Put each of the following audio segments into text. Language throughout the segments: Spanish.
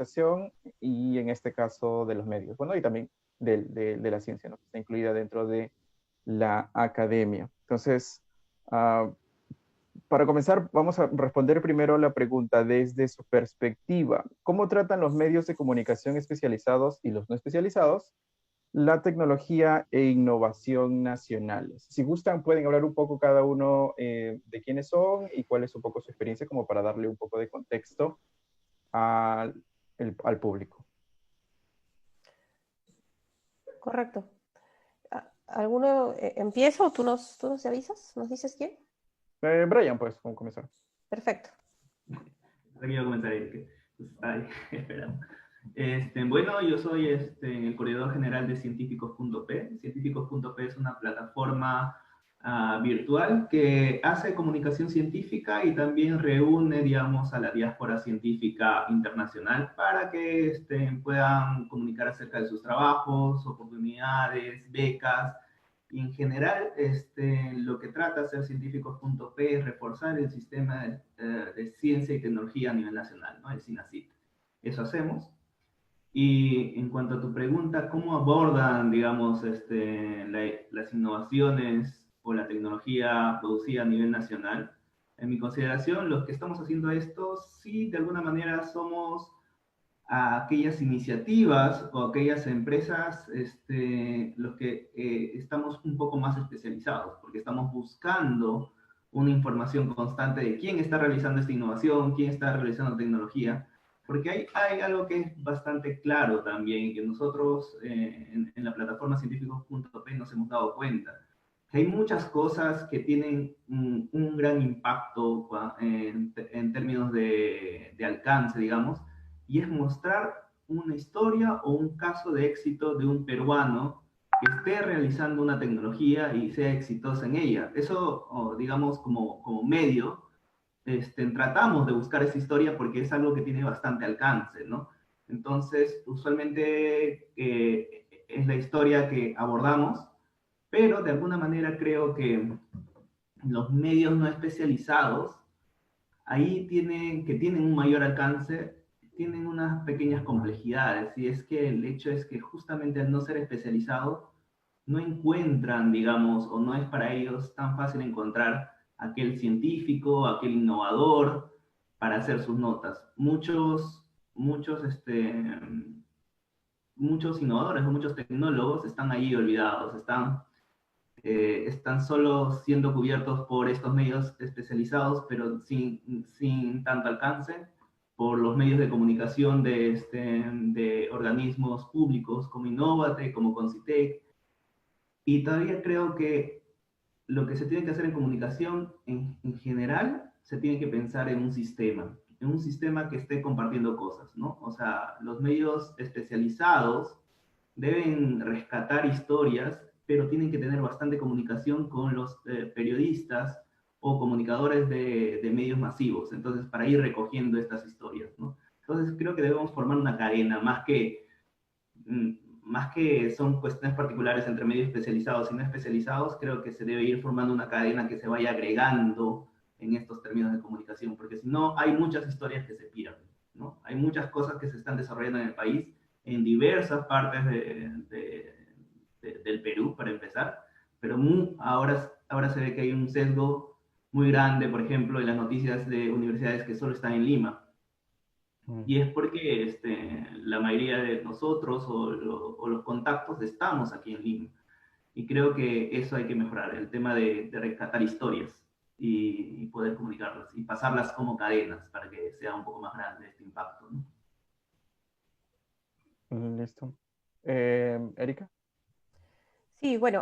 comercialización y en este caso de los medios, bueno, y también de la ciencia, ¿no? Que está incluida dentro de la academia. Entonces, ah, para comenzar, vamos a responder primero la pregunta desde su perspectiva. ¿Cómo tratan los medios de comunicación especializados y los no especializados la tecnología e innovación nacionales? Si gustan, pueden hablar un poco cada uno de quiénes son y cuál es un poco su experiencia, como para darle un poco de contexto al, al público. Correcto. ¿Alguno empieza o tú nos avisas? ¿Nos dices quién? Brian, pues, ¿cómo comenzar? Perfecto. Aquí voy a comenzar, ay, esperamos. Bueno, yo soy el coordinador general de científicos.p. Científicos.p es una plataforma virtual que hace comunicación científica y también reúne, digamos, a la diáspora científica internacional para que puedan comunicar acerca de sus trabajos, oportunidades, becas. Y en general, lo que trata hacer científicos.p es reforzar el sistema de ciencia y tecnología a nivel nacional, ¿no? El CINACIT. Eso hacemos. Y en cuanto a tu pregunta, ¿cómo abordan, digamos, las innovaciones o la tecnología producida a nivel nacional? En mi consideración, los que estamos haciendo esto, sí, de alguna manera somos a aquellas iniciativas o aquellas empresas, los que estamos un poco más especializados, porque estamos buscando una información constante de quién está realizando esta innovación, quién está realizando tecnología, porque hay algo que es bastante claro también, que nosotros en la plataforma científicos.p nos hemos dado cuenta, que hay muchas cosas que tienen un gran impacto en términos de alcance, digamos, y es mostrar una historia o un caso de éxito de un peruano que esté realizando una tecnología y sea exitosa en ella. Eso, digamos, como medio, tratamos de buscar esa historia porque es algo que tiene bastante alcance, ¿no? Entonces, usualmente es la historia que abordamos, pero de alguna manera creo que los medios no especializados ahí tienen un mayor alcance, tienen unas pequeñas complejidades, y es que el hecho es que justamente al no ser especializados, no encuentran, digamos, o no es para ellos tan fácil encontrar aquel científico, aquel innovador para hacer sus notas. Muchos innovadores o muchos tecnólogos están ahí olvidados, están solo siendo cubiertos por estos medios especializados, pero sin tanto alcance, por los medios de comunicación de organismos públicos como Innovate, como Concitec. Y todavía creo que lo que se tiene que hacer en comunicación en general, se tiene que pensar en un sistema que esté compartiendo cosas, ¿no? O sea, los medios especializados deben rescatar historias, pero tienen que tener bastante comunicación con los periodistas o comunicadores de medios masivos, entonces para ir recogiendo estas historias, ¿no? Entonces creo que debemos formar una cadena, mm, más que son cuestiones particulares entre medios especializados y no especializados, creo que se debe ir formando una cadena que se vaya agregando en estos términos de comunicación, porque si no, hay muchas historias que se pierden, ¿no? Hay muchas cosas que se están desarrollando en el país, en diversas partes del Perú, para empezar, pero ahora se ve que hay un sesgo muy grande, por ejemplo, en las noticias de universidades que solo están en Lima. Y es porque la mayoría de nosotros o los contactos estamos aquí en Lima. Y creo que eso hay que mejorar, el tema de rescatar historias y poder comunicarlas y pasarlas como cadenas para que sea un poco más grande este impacto, ¿no? Listo. Erika. Sí, bueno,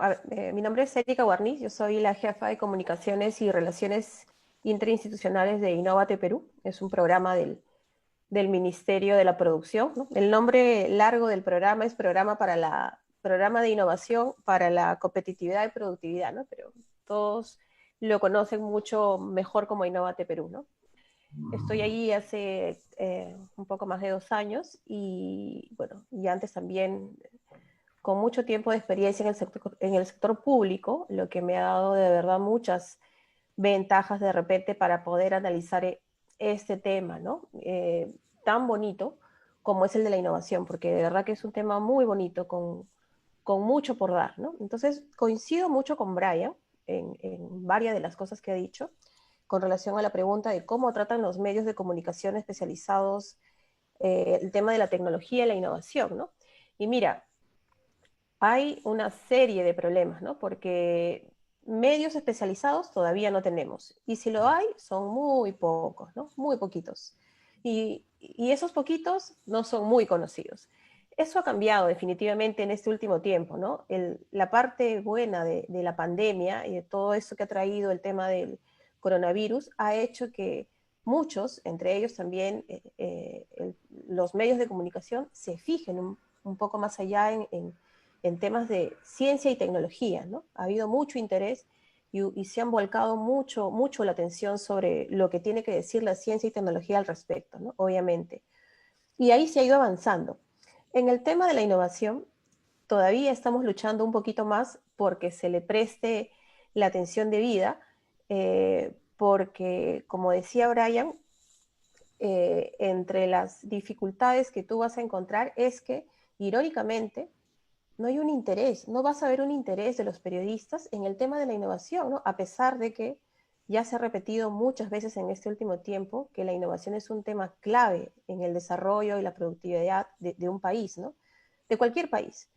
mi nombre es Erika Guarniz, yo soy la jefa de comunicaciones y relaciones interinstitucionales de Innovate Perú. Es un programa del Ministerio de la Producción, ¿no? El nombre largo del programa es Programa de Innovación para la Competitividad y Productividad, ¿no? Pero todos lo conocen mucho mejor como Innovate Perú, ¿no? Estoy ahí hace un poco más de 2 años y, bueno, y antes también con mucho tiempo de experiencia en el sector público, lo que me ha dado de verdad muchas ventajas de repente para poder analizar este tema, ¿no? Tan bonito como es el de la innovación, porque de verdad que es un tema muy bonito, con mucho por dar, ¿no? Entonces, coincido mucho con Brian en varias de las cosas que ha dicho con relación a la pregunta de cómo tratan los medios de comunicación especializados el tema de la tecnología y la innovación, ¿no? Y mira, hay una serie de problemas, ¿no? Porque medios especializados todavía no tenemos. Y si lo hay, son muy pocos, ¿no? Muy poquitos. Y esos poquitos no son muy conocidos. Eso ha cambiado definitivamente en este último tiempo, ¿no? La parte buena de la pandemia y de todo eso que ha traído el tema del coronavirus ha hecho que muchos, entre ellos también los medios de comunicación, se fijen un poco más allá en temas de ciencia y tecnología, ¿no? Ha habido mucho interés y se han volcado mucho la atención sobre lo que tiene que decir la ciencia y tecnología al respecto, ¿no? Obviamente. Y ahí se ha ido avanzando. En el tema de la innovación, todavía estamos luchando un poquito más porque se le preste la atención debida, porque, como decía Brian, entre las dificultades que tú vas a encontrar es que, irónicamente, no hay un interés, no vas a ver un interés de los periodistas en el tema de la innovación, ¿no? A pesar de que ya se ha repetido muchas veces en este último tiempo que la innovación es un tema clave en el desarrollo y la productividad de un país, ¿no? De cualquier país,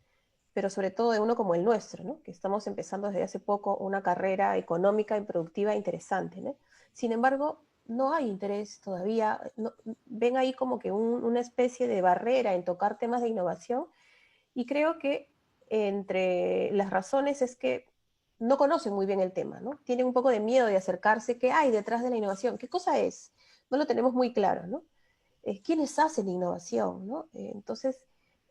pero sobre todo de uno como el nuestro, ¿no? Que estamos empezando desde hace poco una carrera económica y productiva interesante, ¿no? Sin embargo, no hay interés todavía, no, ven ahí como que una especie de barrera en tocar temas de innovación y creo que entre las razones es que no conocen muy bien el tema, ¿no? Tienen un poco de miedo de acercarse. ¿Qué hay detrás de la innovación? ¿Qué cosa es? No lo tenemos muy claro, ¿no? ¿Quiénes hacen innovación, ¿no? Entonces,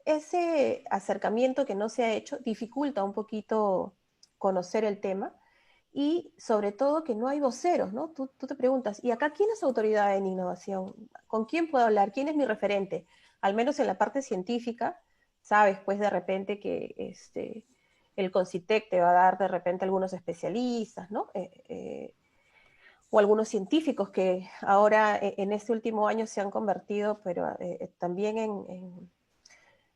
ese acercamiento que no se ha hecho dificulta un poquito conocer el tema y sobre todo que no hay voceros, ¿no? Tú te preguntas, ¿y acá quién es autoridad en innovación? ¿Con quién puedo hablar? ¿Quién es mi referente? Al menos en la parte científica, sabes, pues de repente que el CONCITEC te va a dar de repente algunos especialistas, ¿no? O algunos científicos que ahora en este último año se han convertido, pero también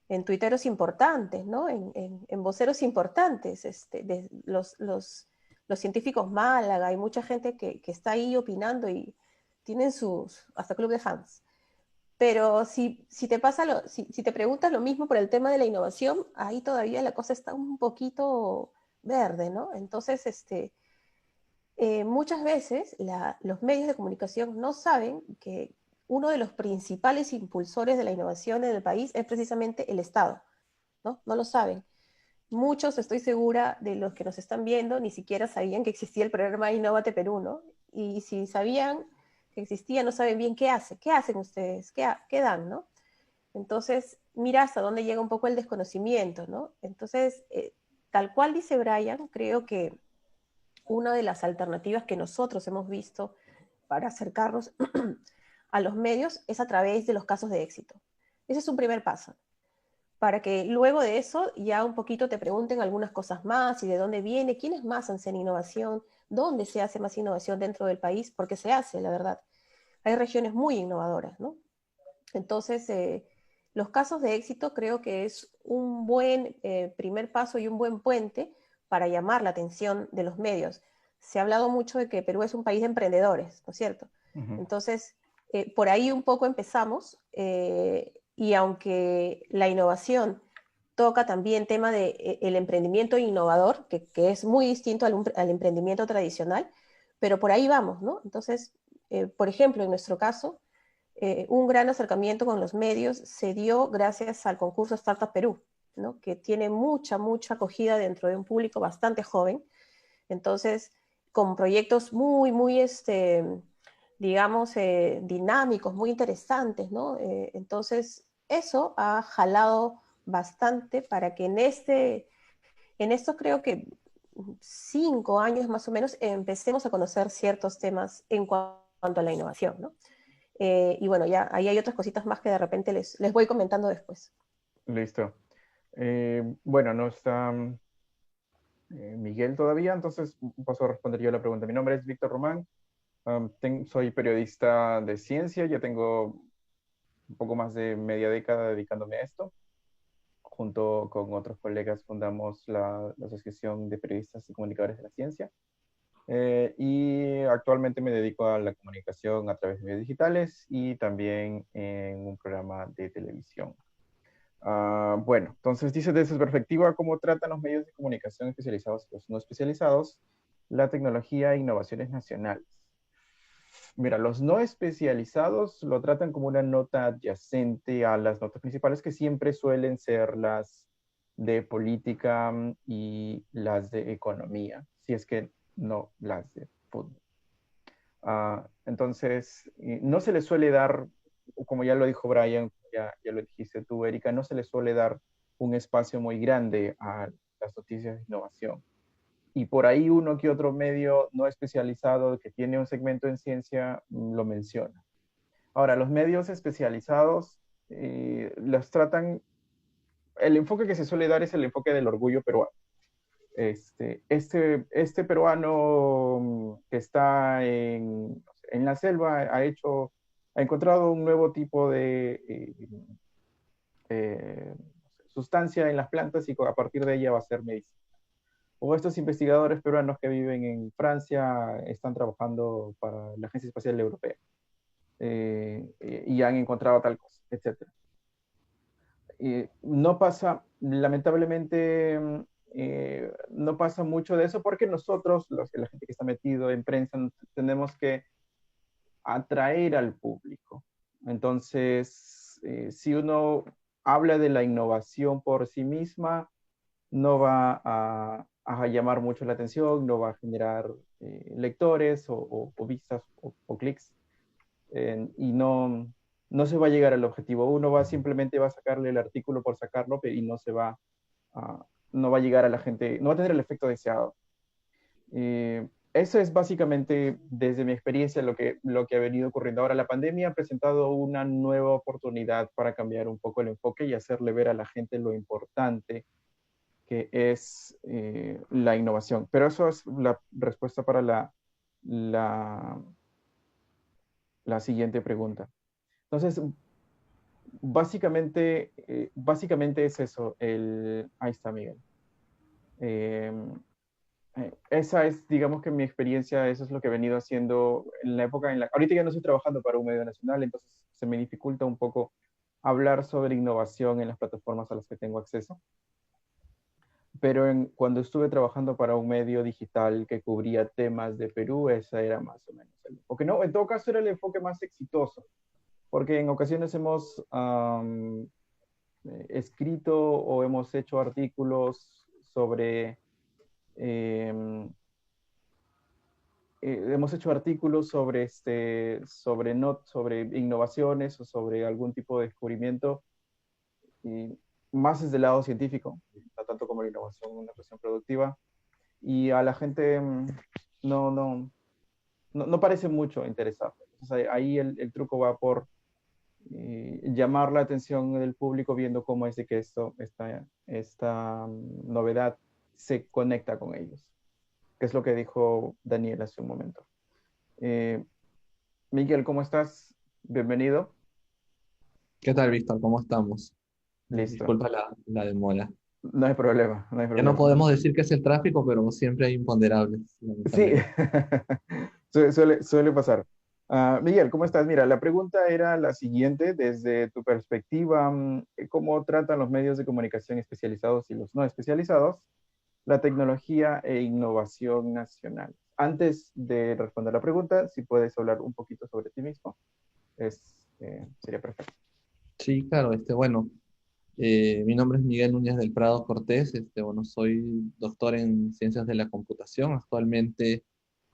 en tuiteros importantes, ¿no? En voceros importantes, los científicos Málaga, hay mucha gente que está ahí opinando y tienen sus, hasta club de fans. Pero si te pasa si te preguntas lo mismo por el tema de la innovación, ahí todavía la cosa está un poquito verde, ¿no? Entonces, muchas veces los medios de comunicación no saben que uno de los principales impulsores de la innovación en el país es precisamente el Estado, ¿no? No lo saben. Muchos, estoy segura, de los que nos están viendo ni siquiera sabían que existía el programa Innovate Perú, ¿no? Y si sabían que existía, no saben bien qué hace. ¿Qué hacen ustedes? ¿Qué dan, no? Entonces, mira hasta dónde llega un poco el desconocimiento, ¿no? Entonces, tal cual dice Brian, creo que una de las alternativas que nosotros hemos visto para acercarnos a los medios es a través de los casos de éxito. Ese es un primer paso, para que luego de eso ya un poquito te pregunten algunas cosas más y de dónde viene, quiénes más hacen innovación, dónde se hace más innovación dentro del país, porque se hace, la verdad. Hay regiones muy innovadoras, ¿no? Entonces, los casos de éxito creo que es un buen primer paso y un buen puente para llamar la atención de los medios. Se ha hablado mucho de que Perú es un país de emprendedores, ¿no es cierto? Ujú. Entonces, por ahí un poco empezamos y aunque la innovación toca también tema de el emprendimiento innovador, que es muy distinto al emprendimiento tradicional, pero por ahí vamos, ¿no? Entonces, por ejemplo, en nuestro caso, un gran acercamiento con los medios se dio gracias al concurso Startup Perú, ¿no? Que tiene mucha acogida dentro de un público bastante joven. Entonces, con proyectos muy, digamos, dinámicos, muy interesantes, ¿no? Entonces, eso ha jalado bastante para que en esto creo que 5 años más o menos empecemos a conocer ciertos temas en cuanto a la innovación, ¿no? Y bueno, ya ahí hay otras cositas más que de repente les voy comentando después. Listo. Bueno, no está Miguel todavía, entonces paso a responder yo la pregunta. Mi nombre es Víctor Román, soy periodista de ciencia, ya tengo un poco más de media década dedicándome a esto. Junto con otros colegas fundamos la Asociación de Periodistas y Comunicadores de la Ciencia. Y actualmente me dedico a la comunicación a través de medios digitales y también en un programa de televisión. Bueno, entonces dice desde su perspectiva cómo tratan los medios de comunicación especializados y los no especializados la tecnología e innovaciones nacionales. Mira, los no especializados lo tratan como una nota adyacente a las notas principales que siempre suelen ser las de política y las de economía, si es que no las de fútbol. Entonces, no se le suele dar, como ya lo dijo Brian, ya lo dijiste tú, Erika, no se le suele dar un espacio muy grande a las noticias de innovación. Y por ahí uno que otro medio no especializado que tiene un segmento en ciencia lo menciona. Ahora, los medios especializados los tratan, el enfoque que se suele dar es el enfoque del orgullo peruano. Este peruano que está en la selva ha encontrado un nuevo tipo de sustancia en las plantas y a partir de ella va a ser medicina. O estos investigadores peruanos que viven en Francia están trabajando para la Agencia Espacial Europea y han encontrado tal cosa, etc. No pasa, lamentablemente, no pasa mucho de eso porque nosotros, la gente que está metido en prensa, tenemos que atraer al público. Entonces, si uno habla de la innovación por sí misma, no va a llamar mucho la atención, no va a generar lectores o vistas o clics y no se va a llegar al objetivo. Uno simplemente va a sacarle el artículo por sacarlo y no va a llegar a la gente, no va a tener el efecto deseado. Eso es básicamente, desde mi experiencia, lo que ha venido ocurriendo. Ahora, la pandemia ha presentado una nueva oportunidad para cambiar un poco el enfoque y hacerle ver a la gente lo importante que es la innovación. Pero eso es la respuesta para la, la siguiente pregunta. Entonces, básicamente es eso. Ahí está, Miguel. Eh, Esa es, digamos que mi experiencia, eso es lo que he venido haciendo en la época ahorita ya no estoy trabajando para un medio nacional, entonces se me dificulta un poco hablar sobre innovación en las plataformas a las que tengo acceso. Pero cuando estuve trabajando para un medio digital que cubría temas de Perú, esa era más o menos el enfoque. No, en todo caso era el enfoque más exitoso, porque en ocasiones hemos escrito o hemos hecho artículos em, hemos hecho artículos sobre innovaciones o sobre algún tipo de descubrimiento, y más desde el lado científico, no tanto como la innovación, una cuestión productiva. Y a la gente no, no, no parece mucho interesado. Entonces ahí el truco va por llamar la atención del público viendo cómo es de que esta novedad se conecta con ellos, que es lo que dijo Daniel hace un momento. Miguel, ¿cómo estás? Bienvenido. ¿Qué tal, Víctor? ¿Cómo estamos? Listo. Disculpa la demora. No hay problema, no hay Ya no problema. podemos decir que es el tráfico, pero siempre hay imponderables, Sí, lamentablemente. suele pasar. Miguel, ¿cómo estás? Mira, la pregunta era la siguiente, desde tu perspectiva, ¿cómo tratan los medios de comunicación especializados y los no especializados la tecnología e innovación nacional? Antes de responder la pregunta, si puedes hablar un poquito sobre ti mismo, sería perfecto. Sí, claro, bueno, mi nombre es Miguel Núñez del Prado Cortés, bueno, soy doctor en Ciencias de la Computación, actualmente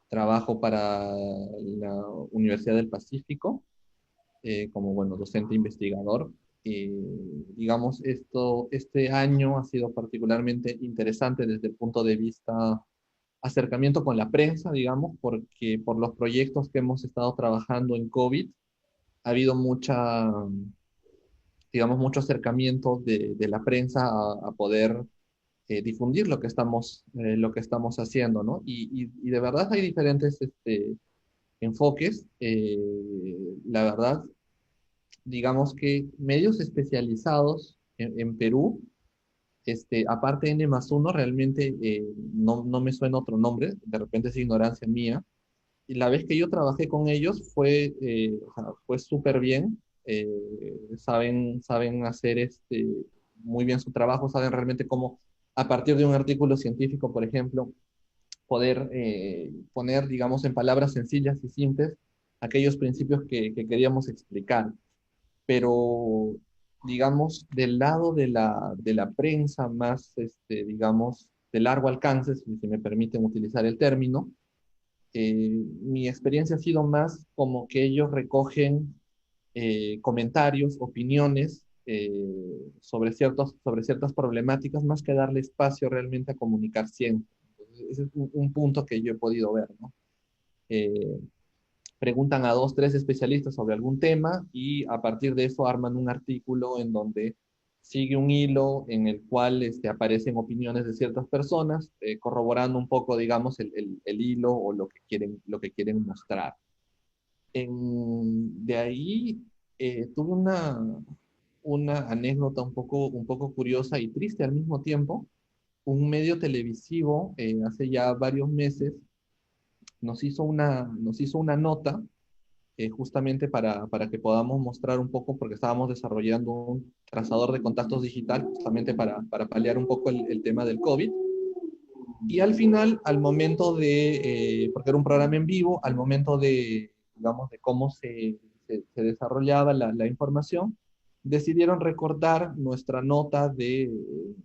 trabajo para la Universidad del Pacífico, como, bueno, docente investigador. Digamos, este año ha sido particularmente interesante desde el punto de vista acercamiento con la prensa, digamos, porque por los proyectos que hemos estado trabajando en COVID, ha habido digamos, mucho acercamiento de la prensa a poder difundir lo que estamos haciendo, ¿no? Y de verdad hay diferentes enfoques. La verdad, digamos que medios especializados en Perú, aparte de N+1, realmente no me suena otro nombre, de repente es ignorancia mía. Y la vez que yo trabajé con ellos o sea, fue súper bien. Saben hacer muy bien su trabajo, saben realmente cómo, a partir de un artículo científico, por ejemplo, poder poner, digamos, en palabras sencillas y simples aquellos principios que queríamos explicar. Pero, digamos, del lado de la prensa más, digamos, de largo alcance, si me permiten utilizar el término, mi experiencia ha sido más como que ellos recogen comentarios, opiniones sobre ciertas problemáticas, más que darle espacio realmente a comunicar ciencia. Entonces, ese es un punto que yo he podido ver, ¿no? Eh, Preguntan a dos, tres especialistas sobre algún tema y a partir de eso arman un artículo en donde sigue un hilo en el cual aparecen opiniones de ciertas personas, corroborando un poco, digamos, el hilo o lo que quieren mostrar. De ahí tuve una anécdota un poco curiosa y triste al mismo tiempo. Un medio televisivo hace ya varios meses nos hizo una nota justamente para que podamos mostrar un poco, porque estábamos desarrollando un trazador de contactos digital justamente para paliar un poco el tema del COVID. Y al final, al momento porque era un programa en vivo, al momento digamos, de cómo se desarrollaba la información, decidieron recortar nuestra nota de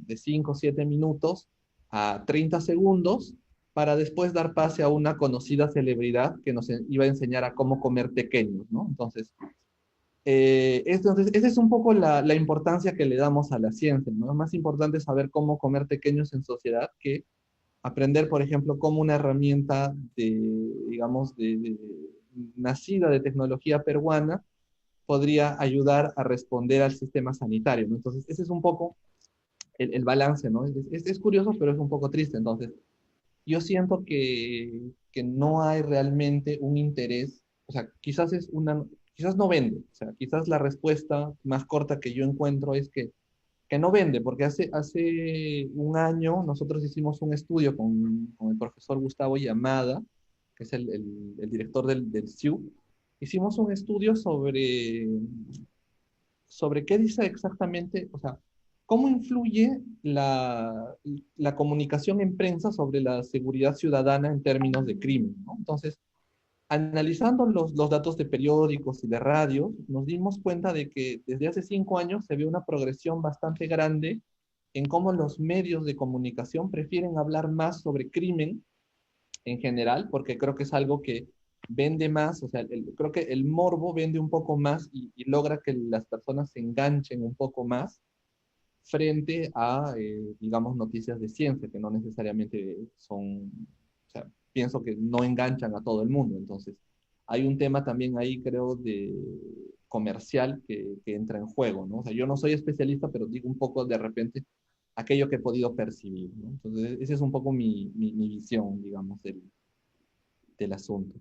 5 o 7 minutos a 30 segundos para después dar pase a una conocida celebridad que nos iba a enseñar a cómo comer pequeños, ¿no? Entonces, esa es un poco la importancia que le damos a la ciencia, ¿no? Es más importante saber cómo comer pequeños en sociedad que aprender, por ejemplo, cómo una herramienta digamos, nacida de tecnología peruana podría ayudar a responder al sistema sanitario, ¿no? Entonces, ese es un poco el balance, ¿no? Es curioso, pero es un poco triste. Entonces, yo siento que no hay realmente un interés, o sea, quizás no vende, o sea, quizás la respuesta más corta que yo encuentro es que no vende, porque hace un año nosotros hicimos un estudio con el profesor Gustavo Yamada, que es el director del CIU. Hicimos un estudio sobre qué dice exactamente, o sea, cómo influye la comunicación en prensa sobre la seguridad ciudadana en términos de crimen, ¿no? Entonces, analizando los datos de periódicos y de radio, nos dimos cuenta de que desde hace 5 años se ve una progresión bastante grande en cómo los medios de comunicación prefieren hablar más sobre crimen en general, porque creo que es algo que vende más, o sea, creo que el morbo vende un poco más y logra que las personas se enganchen un poco más frente a, digamos, noticias de ciencia, que no necesariamente son, o sea, pienso que no enganchan a todo el mundo. Entonces, hay un tema también ahí, creo, de comercial que entra en juego, ¿no? O sea, yo no soy especialista, pero digo un poco de repente aquello que he podido percibir, ¿no? Entonces, esa es un poco mi visión, digamos, del asunto.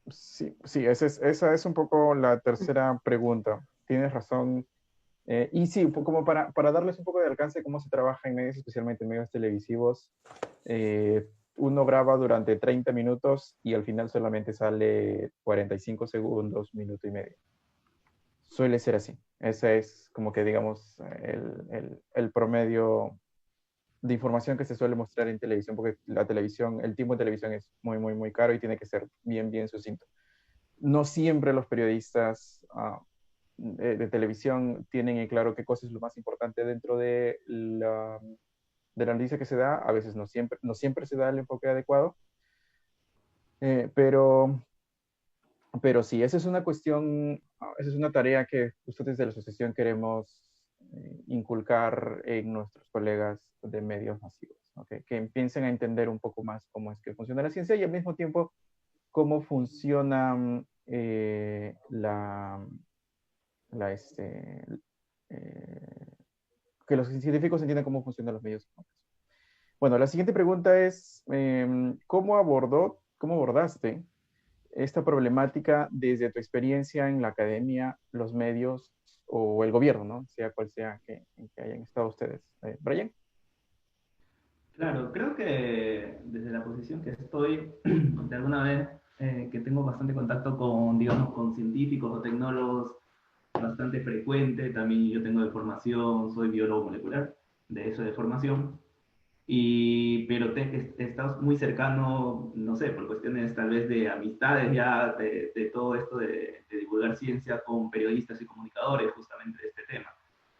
Sí, sí, esa es un poco la tercera pregunta. Tienes razón. Y sí, como para darles un poco de alcance cómo se trabaja en medios, especialmente en medios televisivos, uno graba durante 30 minutos y al final solamente sale 45 segundos, minuto y medio. Suele ser así. Ese es como que, digamos, el promedio de información que se suele mostrar en televisión, porque la televisión, el tiempo en televisión es muy, muy, muy caro y tiene que ser bien, bien sucinto. No siempre los periodistas de televisión tienen en claro qué cosa es lo más importante dentro de la noticia que se da. A veces no siempre se da el enfoque adecuado, eh, pero, pero sí, esa es una cuestión, esa es una tarea que justo desde la asociación queremos inculcar en nuestros colegas de medios masivos, ¿no? Que empiecen a entender un poco más cómo es que funciona la ciencia y al mismo tiempo cómo funciona eh, que los científicos entiendan cómo funcionan los medios de comunicación. Bueno, la siguiente pregunta es, cómo abordaste esta problemática desde tu experiencia en la academia, los medios o el gobierno, ¿no? Sea cual sea en que hayan estado ustedes. Brian. Claro, creo que desde la posición que estoy, de alguna vez que tengo bastante contacto con, digamos, con científicos o tecnólogos bastante frecuente, también yo tengo de formación, soy biólogo molecular, de eso de formación, pero he estado muy cercano, no sé, por cuestiones tal vez de amistades ya, de todo esto de divulgar ciencia con periodistas y comunicadores justamente de este tema.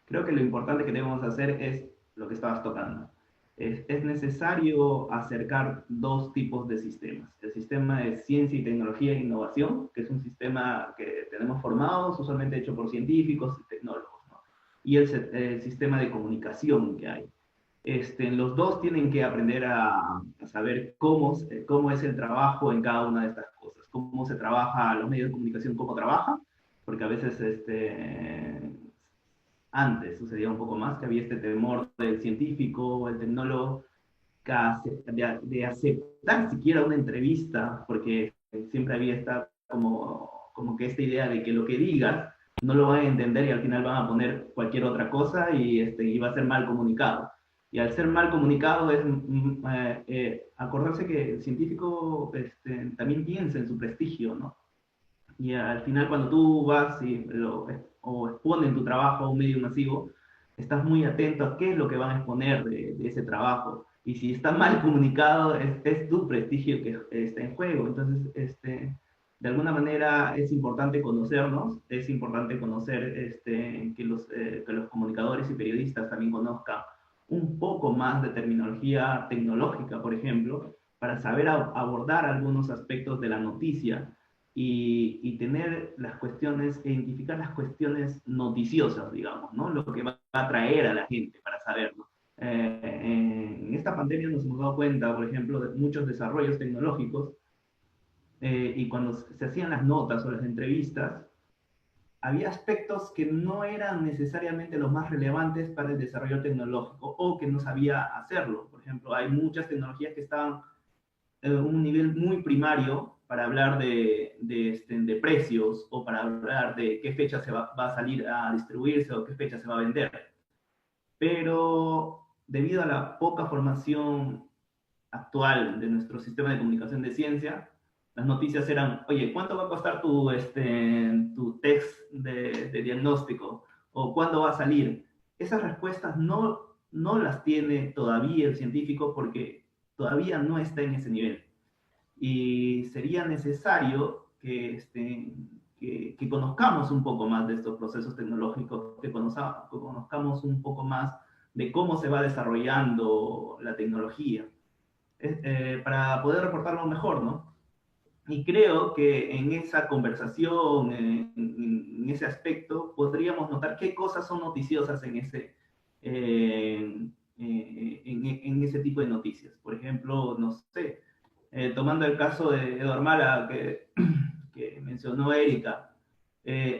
Creo que lo importante que debemos hacer es lo que estabas tocando. Es necesario acercar dos tipos de sistemas. El sistema de ciencia y tecnología e innovación, que es un sistema que tenemos formados, usualmente hecho por científicos y tecnólogos, ¿no? Y el sistema de comunicación que hay. Los dos tienen que aprender a saber cómo es el trabajo en cada una de estas cosas, cómo se trabaja, los medios de comunicación, cómo trabajan, porque a veces antes sucedía un poco más, que había este temor del científico, el tecnólogo, de aceptar siquiera una entrevista, porque siempre había como que esta idea de que lo que digas no lo van a entender y al final van a poner cualquier otra cosa y va a ser mal comunicado. Y al ser mal comunicado es acordarse que el científico también piensa en su prestigio, ¿no? Y al final cuando tú vas o exponen tu trabajo a un medio masivo, estás muy atento a qué es lo que van a exponer de ese trabajo. Y si está mal comunicado, es tu prestigio que está en juego. Entonces, de alguna manera es importante conocernos, es importante conocer que los comunicadores y periodistas también conozcan un poco más de terminología tecnológica, por ejemplo, para saber abordar algunos aspectos de la noticia y tener las cuestiones, identificar las cuestiones noticiosas, digamos, ¿no? Lo que va a atraer a la gente para saberlo. En esta pandemia nos hemos dado cuenta, por ejemplo, de muchos desarrollos tecnológicos y cuando se hacían las notas o las entrevistas, había aspectos que no eran necesariamente los más relevantes para el desarrollo tecnológico o que no sabía hacerlo. Por ejemplo, hay muchas tecnologías que estaban un nivel muy primario para hablar de precios o para hablar de qué fecha va a salir a distribuirse o qué fecha se va a vender. Pero debido a la poca formación actual de nuestro sistema de comunicación de ciencia, las noticias eran, oye, ¿cuánto va a costar tu test de diagnóstico? ¿O cuándo va a salir? Esas respuestas no las tiene todavía el científico porque todavía no está en ese nivel. Y sería necesario que conozcamos un poco más de estos procesos tecnológicos, que conozcamos un poco más de cómo se va desarrollando la tecnología, para poder reportarlo mejor, ¿no? Y creo que en esa conversación, en ese aspecto, podríamos notar qué cosas son noticiosas en ese tipo de noticias. Por ejemplo, no sé, tomando el caso de Edward Mala que mencionó Erika,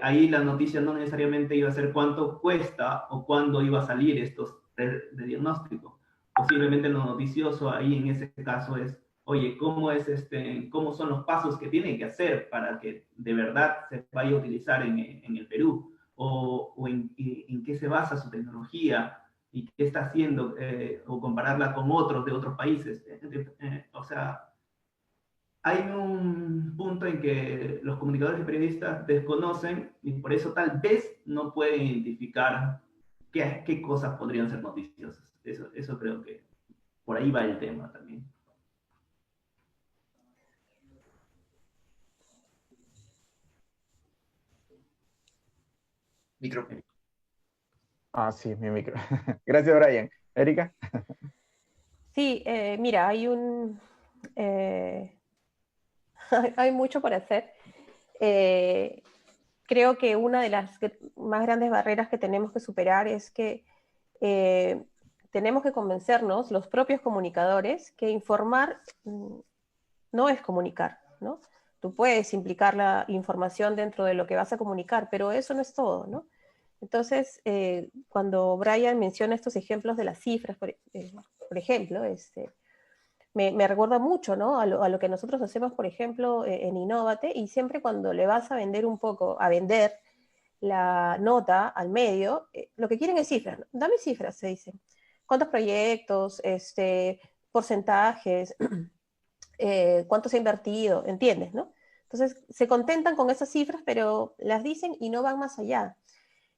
ahí la noticia no necesariamente iba a ser cuánto cuesta o cuándo iba a salir estos test de diagnóstico. Posiblemente lo noticioso ahí en ese caso es, oye, ¿cómo son los pasos que tiene que hacer para que de verdad se vaya a utilizar en el Perú? O en qué se basa su tecnología y qué está haciendo, o compararla con otros de otros países. O sea, hay un punto en que los comunicadores y periodistas desconocen y por eso tal vez no pueden identificar qué cosas podrían ser noticiosas. Eso creo que por ahí va el tema también. Micro. Ah, sí, mi micro. Gracias, Brian. Erika. Sí, mira, hay mucho por hacer. Creo que una de las más grandes barreras que tenemos que superar es que tenemos que convencernos, los propios comunicadores, que informar no es comunicar, ¿no? Tú puedes implicar la información dentro de lo que vas a comunicar, pero eso no es todo, ¿no? Entonces, cuando Brian menciona estos ejemplos de las cifras, por ejemplo, me recuerda mucho, ¿no? A lo que nosotros hacemos, por ejemplo, en Innovate, y siempre cuando le vas a vender un poco, a vender la nota al medio, lo que quieren es cifras, ¿no? Dame cifras, se dice. ¿Cuántos proyectos, porcentajes, cuánto se ha invertido? ¿Entiendes, no? Entonces, se contentan con esas cifras, pero las dicen y no van más allá,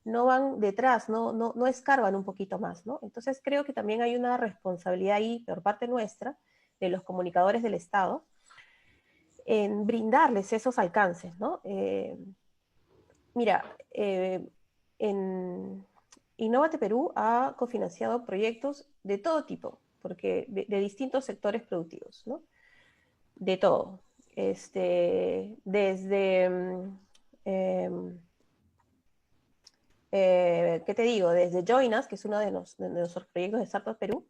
no van detrás, no escarban un poquito más, ¿no? Entonces, creo que también hay una responsabilidad ahí por parte nuestra, de los comunicadores del Estado, en brindarles esos alcances, ¿no? Mira, en Innovate Perú ha cofinanciado proyectos de todo tipo, porque de distintos sectores productivos, ¿no? De todo. Desde, ¿qué te digo? Desde Join Us, que es uno de nuestros proyectos de Startup Perú,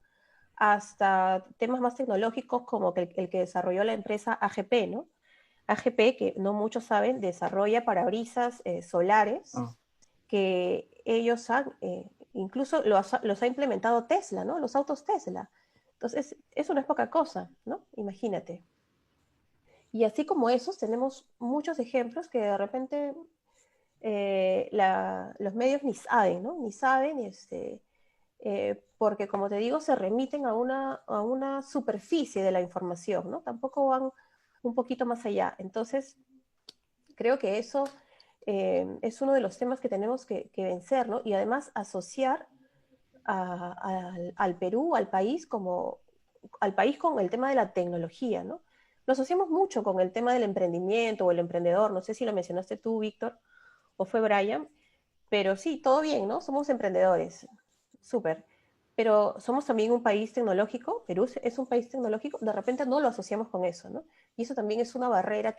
hasta temas más tecnológicos como el que desarrolló la empresa AGP, ¿no? AGP, que no muchos saben, desarrolla parabrisas solares Ah, que ellos han, incluso los ha implementado Tesla, ¿no? Los autos Tesla. Entonces, eso no es poca cosa, ¿no? Imagínate. Y así como esos, tenemos muchos ejemplos que de repente los medios ni saben, ¿no? Ni saben, porque como te digo, se remiten a una superficie de la información, ¿no? Tampoco van un poquito más allá. Entonces, creo que eso es uno de los temas que tenemos que vencer, ¿no? Y además asociar al Perú, al país con el tema de la tecnología, ¿no? Lo asociamos mucho con el tema del emprendimiento o el emprendedor, no sé si lo mencionaste tú, Víctor, o fue Brian, pero sí, todo bien, ¿no? Somos emprendedores, súper. Pero somos también un país tecnológico, Perú es un país tecnológico, de repente no lo asociamos con eso, ¿no? Y eso también es una barrera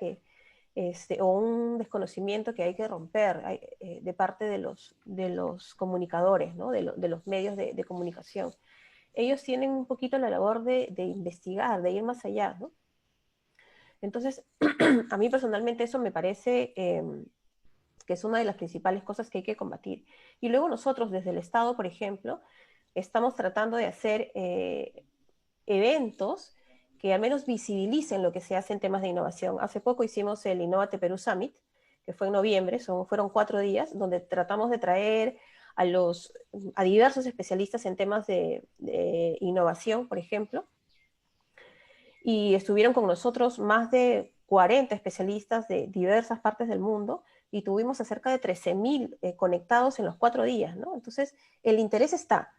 o un desconocimiento que hay que romper de parte de los comunicadores, ¿no? De los medios de comunicación. Ellos tienen un poquito la labor de investigar, de ir más allá, ¿no? Entonces, a mí personalmente eso me parece que es una de las principales cosas que hay que combatir. Y luego nosotros desde el Estado, por ejemplo, estamos tratando de hacer eventos que al menos visibilicen lo que se hace en temas de innovación. Hace poco hicimos el Innovate Perú Summit, que fue en noviembre, fueron 4 días, donde tratamos de traer a diversos especialistas en temas de innovación, por ejemplo, y estuvieron con nosotros más de 40 especialistas de diversas partes del mundo y tuvimos a cerca de 13.000 conectados en los 4 días, ¿no? Entonces, el interés está,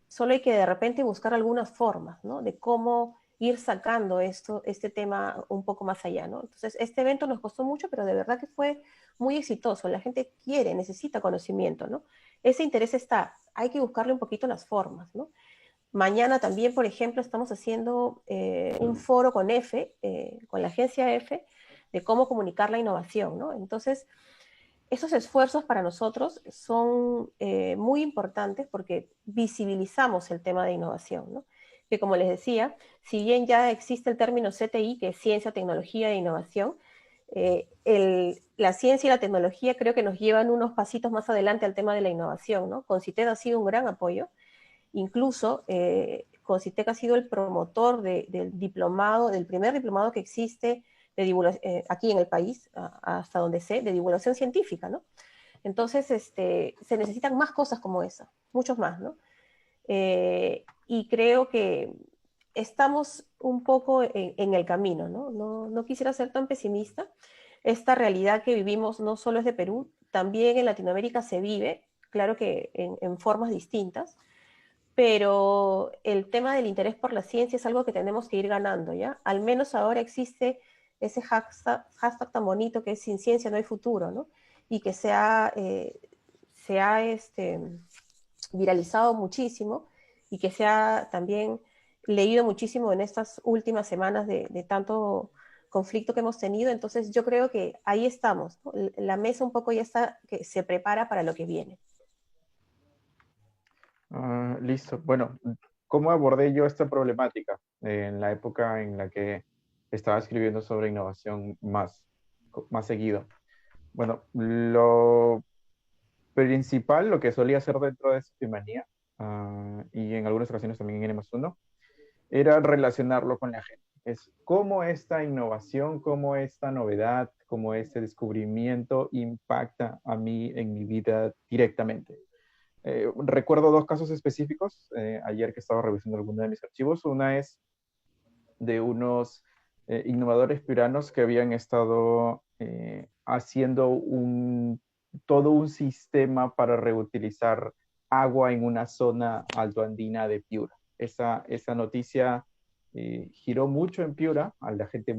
solo hay que de repente buscar algunas formas, ¿no? De cómo ir sacando este tema un poco más allá, ¿no? Entonces, este evento nos costó mucho, pero de verdad que fue muy exitoso. La gente quiere, necesita conocimiento, ¿no? Ese interés está, hay que buscarle un poquito las formas, ¿no? Mañana también, por ejemplo, estamos haciendo un foro con con la agencia F, de cómo comunicar la innovación, ¿no? Entonces, esos esfuerzos para nosotros son muy importantes porque visibilizamos el tema de innovación, ¿no? Que como les decía, si bien ya existe el término CTI, que es Ciencia, Tecnología e Innovación, la ciencia y la tecnología creo que nos llevan unos pasitos más adelante al tema de la innovación, ¿no? Concitec ha sido un gran apoyo. Incluso Concitec ha sido el promotor del diplomado, del primer diplomado que existe aquí en el país, hasta donde sé, de divulgación científica, ¿no? Entonces, se necesitan más cosas como esa, muchos más, ¿no? Y creo que estamos un poco en el camino, ¿no? No quisiera ser tan pesimista. Esta realidad que vivimos no solo es de Perú, también en Latinoamérica se vive, claro que en formas distintas, pero el tema del interés por la ciencia es algo que tenemos que ir ganando, ¿ya? Al menos ahora existe ese hashtag tan bonito que es sin ciencia no hay futuro, ¿no? Y que se ha viralizado muchísimo y que se ha también leído muchísimo en estas últimas semanas de tanto conflicto que hemos tenido. Entonces yo creo que ahí estamos, ¿no? La mesa un poco ya está, que se prepara para lo que viene. listo. Bueno, ¿cómo abordé yo esta problemática en la época en la que estaba escribiendo sobre innovación más seguido? Bueno, lo principal, lo que solía hacer dentro de Epimanía, y en algunas ocasiones también en N+1, era relacionarlo con la gente. Es cómo esta innovación, cómo esta novedad, cómo este descubrimiento impacta a mí en mi vida directamente. Recuerdo dos casos específicos, ayer que estaba revisando algunos de mis archivos. Una es de unos innovadores piuranos que habían estado haciendo todo un sistema para reutilizar agua en una zona altoandina de Piura. Esa noticia giró mucho en Piura, a la gente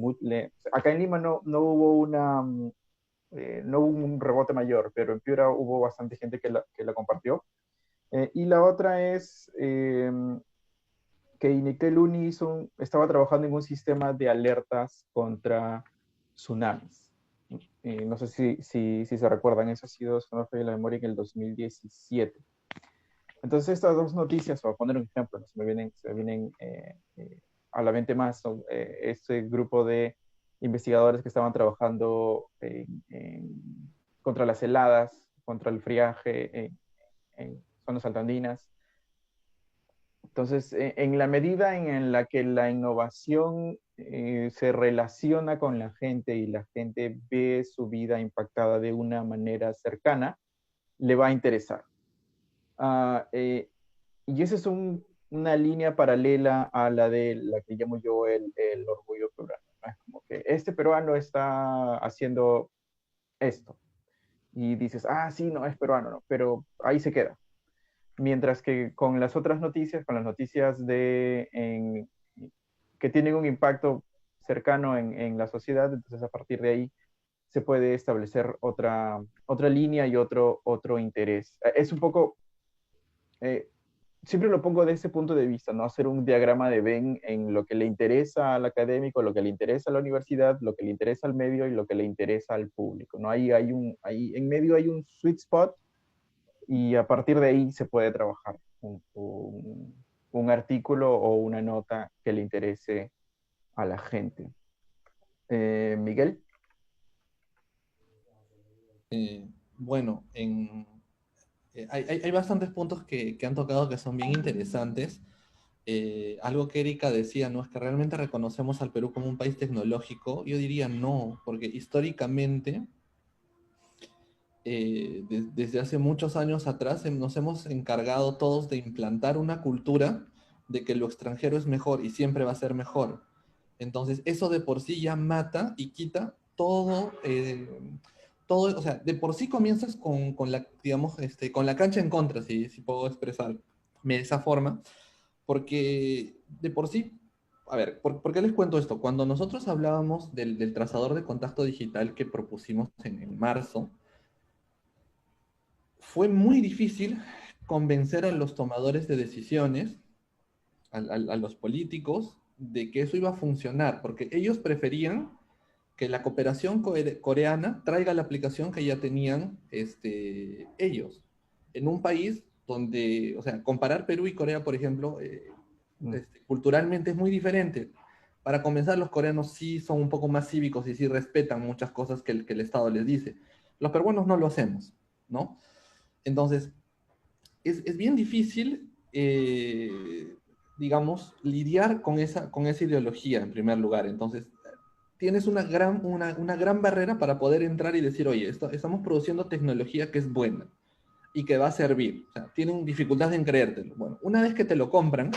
acá en Lima no hubo no hubo un rebote mayor, pero en Piura hubo bastante gente que la compartió. Y la otra es que Initel Uni estaba trabajando en un sistema de alertas contra tsunamis. No sé si se recuerdan, eso ha sido, si no me falla la memoria, en el 2017. Entonces estas dos noticias, para poner un ejemplo, ¿no? se me vienen a la mente más, ¿no? Este grupo de investigadores que estaban trabajando contra las heladas, contra el friaje en zonas altoandinas. Entonces, en la medida en la que la innovación se relaciona con la gente y la gente ve su vida impactada de una manera cercana, le va a interesar. Y esa es una línea paralela a la de la que llamo yo el orgullo peruano, ¿no? Es como que este peruano está haciendo esto. Y dices, ah, sí, no, es peruano, no, pero ahí se queda. Mientras que con las otras noticias, con las noticias que tienen un impacto cercano en la sociedad, entonces a partir de ahí se puede establecer otra línea y otro interés. Es un poco, eh, siempre lo pongo de ese punto de vista, ¿no? Hacer un diagrama de Venn en lo que le interesa al académico, lo que le interesa a la universidad, lo que le interesa al medio y lo que le interesa al público, ¿no? Ahí en medio hay un sweet spot y a partir de ahí se puede trabajar un artículo o una nota que le interese a la gente. Miguel. Bueno, hay bastantes puntos que han tocado que son bien interesantes. Algo que Erika decía, ¿no? Es que realmente reconocemos al Perú como un país tecnológico. Yo diría no, porque históricamente, desde hace muchos años atrás, nos hemos encargado todos de implantar una cultura de que lo extranjero es mejor y siempre va a ser mejor. Entonces, eso de por sí ya mata y quita todo, o sea, de por sí comienzas con la, digamos, con la cancha en contra, si puedo expresarme de esa forma, porque de por sí, a ver, ¿por qué les cuento esto? Cuando nosotros hablábamos del trazador de contacto digital que propusimos en marzo, fue muy difícil convencer a los tomadores de decisiones, a los políticos, de que eso iba a funcionar, porque ellos preferían que la cooperación coreana traiga la aplicación que ya tenían ellos. En un país donde, o sea, comparar Perú y Corea, por ejemplo, culturalmente es muy diferente. Para comenzar, los coreanos sí son un poco más cívicos y sí respetan muchas cosas que el Estado les dice. Los peruanos no lo hacemos, ¿no? Entonces, es bien difícil, digamos, lidiar con esa ideología en primer lugar. Entonces, tienes una gran barrera para poder entrar y decir, oye, estamos produciendo tecnología que es buena y que va a servir. O sea, tienen dificultad en creértelo. Bueno, una vez que te lo compran,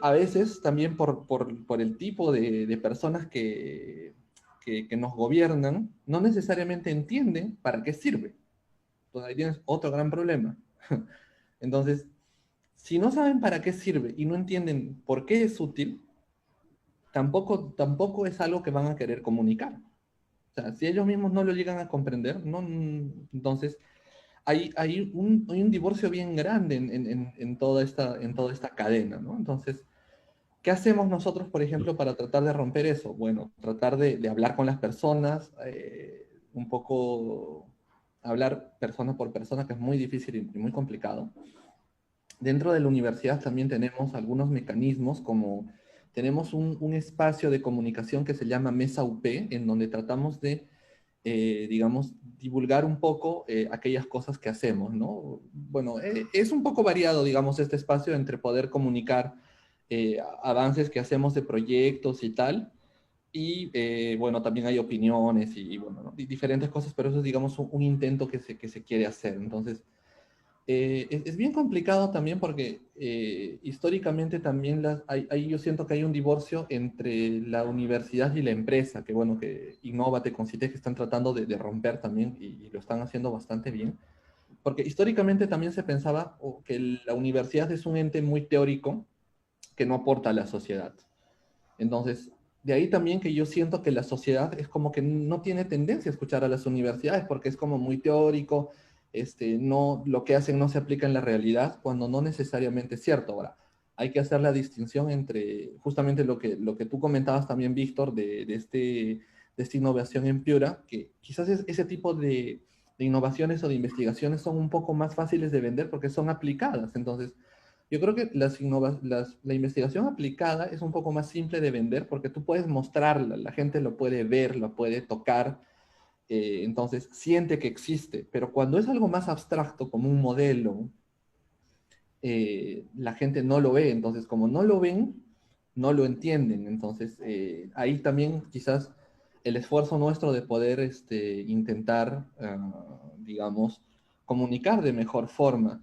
a veces también por el tipo de personas que nos gobiernan, no necesariamente entienden para qué sirve. Entonces ahí tienes otro gran problema. Entonces, si no saben para qué sirve y no entienden por qué es útil, tampoco es algo que van a querer comunicar. O sea, si ellos mismos no lo llegan a comprender, no, entonces hay un divorcio bien grande en toda esta cadena, ¿no? Entonces, ¿qué hacemos nosotros, por ejemplo, para tratar de romper eso? Bueno, tratar de hablar con las personas, un poco hablar persona por persona, que es muy difícil y muy complicado. Dentro de la universidad también tenemos algunos mecanismos, como tenemos un espacio de comunicación que se llama Mesa UP, en donde tratamos de, digamos, divulgar un poco aquellas cosas que hacemos, ¿no? Bueno, es un poco variado, digamos, este espacio entre poder comunicar avances que hacemos de proyectos y tal. Y bueno, también hay opiniones bueno, ¿no? Y diferentes cosas, pero eso es, digamos, un intento que se quiere hacer. Entonces, es bien complicado también porque históricamente también ahí yo siento que hay un divorcio entre la universidad y la empresa, que bueno, que Innovate con CITES que están tratando de romper también y lo están haciendo bastante bien. Porque históricamente también se pensaba que la universidad es un ente muy teórico que no aporta a la sociedad. Entonces, de ahí también que yo siento que la sociedad es como que no tiene tendencia a escuchar a las universidades porque es como muy teórico, no, lo que hacen no se aplica en la realidad cuando no necesariamente es cierto. Ahora, hay que hacer la distinción entre justamente lo que tú comentabas también, Víctor, de esta innovación en Piura, que quizás ese tipo de innovaciones o de investigaciones son un poco más fáciles de vender porque son aplicadas. Entonces, yo creo que la investigación aplicada es un poco más simple de vender porque tú puedes mostrarla, la gente lo puede ver, lo puede tocar, entonces siente que existe, pero cuando es algo más abstracto como un modelo, la gente no lo ve, entonces como no lo ven, no lo entienden, entonces ahí también quizás el esfuerzo nuestro de poder intentar, digamos, comunicar de mejor forma.